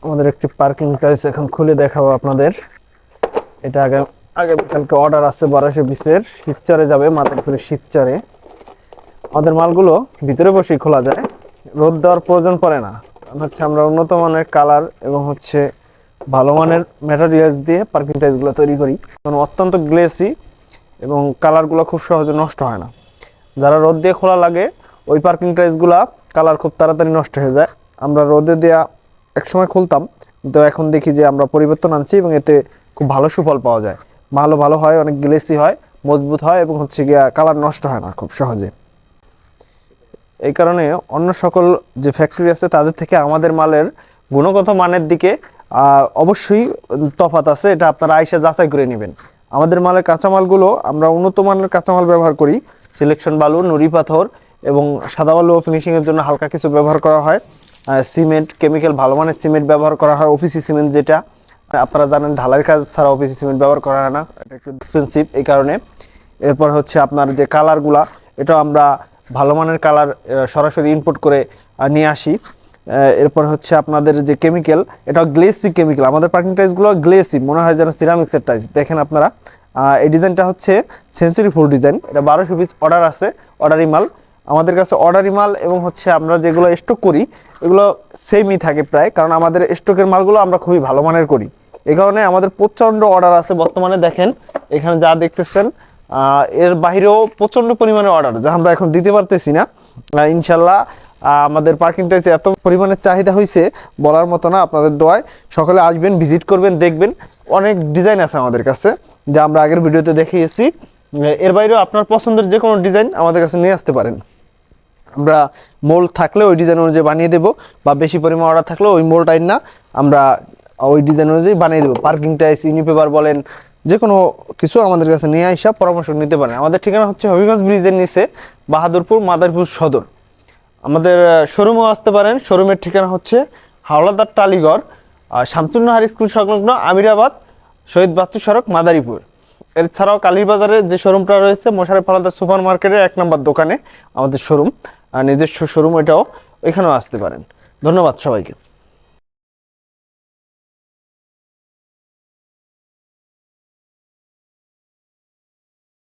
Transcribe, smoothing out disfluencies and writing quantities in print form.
আমাদের একটি parking place এখন খুলে দেখাবো আপনাদের। এটা আগামীকালকে অর্ডার আছে 1220-এর শিবচরে যাবে, মাদারীপুরের শিবচরে। আমাদের মালগুলো ভিতরে বসেই খোলা যায়, রোদ দেওয়ার প্রয়োজন পড়ে না। কারণ হচ্ছে আমরা উন্নত মানের কালার এবং হচ্ছে ভালো মানের ম্যাটেরিয়ালস দিয়ে পার্কিং টাইলসগুলো তৈরি করি, কারণ অত্যন্ত গ্লেসি এবং কালারগুলো খুব সহজে নষ্ট হয় না। যারা রোদ দিয়ে খোলা লাগে ওই পার্কিং টাইলসগুলা কালার খুব তাড়াতাড়ি নষ্ট হয়ে যায়। আমরা রোদে দেওয়া একসময় খুলতাম, কিন্তু এখন দেখি যে আমরা পরিবর্তন আনছি এবং এতে খুব ভালো সুফল পাওয়া যায়। ভালো হয়, অনেক গ্লেসি হয়, মজবুত হয় এবং হচ্ছে গিয়া কালার নষ্ট হয় না খুব সহজে। এই কারণে অন্য সকল যে ফ্যাক্টরি আছে তাদের থেকে আমাদের মালের গুণগত মানের দিকে অবশ্যই তফাৎ আছে। এটা আপনারা আইসা যাচাই করে নেবেন। আমাদের মালের কাঁচামালগুলো আমরা উন্নত মানের কাঁচামাল ব্যবহার করি। সিলেকশন বালু, নুড়ি পাথর এবং সাদা বালু ফিনিশিংয়ের জন্য হালকা কিছু ব্যবহার করা হয়। সিমেন্ট, কেমিক্যাল ভালো মানের সিমেন্ট ব্যবহার করা হয়, ওপিসি সিমেন্ট, যেটা আপনারা জানেন ঢালাইয়ের কাজ ছাড়া ওপিসি সিমেন্ট ব্যবহার করা হয় না, এটা একটু এক্সপেন্সিভ এই কারণে। এরপর হচ্ছে আপনার যে কালারগুলা, এটা আমরা ভালো মানের কালার সরাসরি ইম্পোর্ট করে নিয়ে আসি। এরপর হচ্ছে আপনাদের যে কেমিক্যাল, এটা গ্লেসি কেমিক্যাল। আমাদের পার্কিং টাইলসগুলো গ্লেসি, মনে হয় যেন সিরামিক্সের টাইলস। দেখেন আপনারা, এই ডিজাইনটা হচ্ছে সেঞ্চুরি ফুল ডিজাইন। এটা 1200 পিস অর্ডার আছে, অর্ডারি মাল। আমাদের কাছে অর্ডারি মাল এবং হচ্ছে আমরা যেগুলো স্টক করি এগুলো সেমই থাকে প্রায়, কারণ আমাদের স্টকের মালগুলো আমরা খুবই ভালো মানের করি। এই কারণে আমাদের প্রচণ্ড অর্ডার আছে বর্তমানে। দেখেন এখানে যা দেখতেছেন, এর বাইরেও প্রচণ্ড পরিমাণে অর্ডার, যা আমরা এখন দিতে পারতেছি না। ইনশাল্লাহ আমাদের পার্কিং টাইলসে এত পরিমাণে চাহিদা হয়েছে বলার মতো না। আপনাদের দোয়ায় সকলে আসবেন, ভিজিট করবেন, দেখবেন। অনেক ডিজাইন আছে আমাদের কাছে যা আমরা আগের ভিডিওতে দেখিয়েছি। এর বাইরেও আপনার পছন্দের যে কোনো ডিজাইন আমাদের কাছে নিয়ে আসতে পারেন। আমরা মোল্ড থাকলে ওই ডিজাইন অনুযায়ী বানিয়ে দেবো, বা বেশি পরিমাণ অর্ডার থাকলে ওই মোল্ড আইন না আমরা ওই ডিজাইন অনুযায়ী বানিয়ে দেবো। পার্কিং টাইলস, ইউনিপেপার বলেন, যে কোনো কিছু আমাদের কাছে নিয়ে আসা পরামর্শ নিতে পারেন। আমাদের ঠিকানা হচ্ছে হবিগঞ্জ ব্রিজের নিচে, বাহাদুরপুর, মাদারীপুর সদর। আমাদের শোরুমেও আসতে পারেন। শোরুমের ঠিকানা হচ্ছে হাওলাদার টালিগড়, শামসুন্নাহার স্কুল সংলগ্ন, আমিরাবাদ, শহীদ বাচ্চু সড়ক, মাদারীপুর। এছাড়াও কালীবাজারে যে শোরুমটা রয়েছে মোশাররফ হাওলাদার সুপার মার্কেটের 1 নম্বর দোকানে আমাদের শোরুম, নিজস্ব শোরুম, এটাও এখানেও আসতে পারেন। ধন্যবাদ সবাইকে।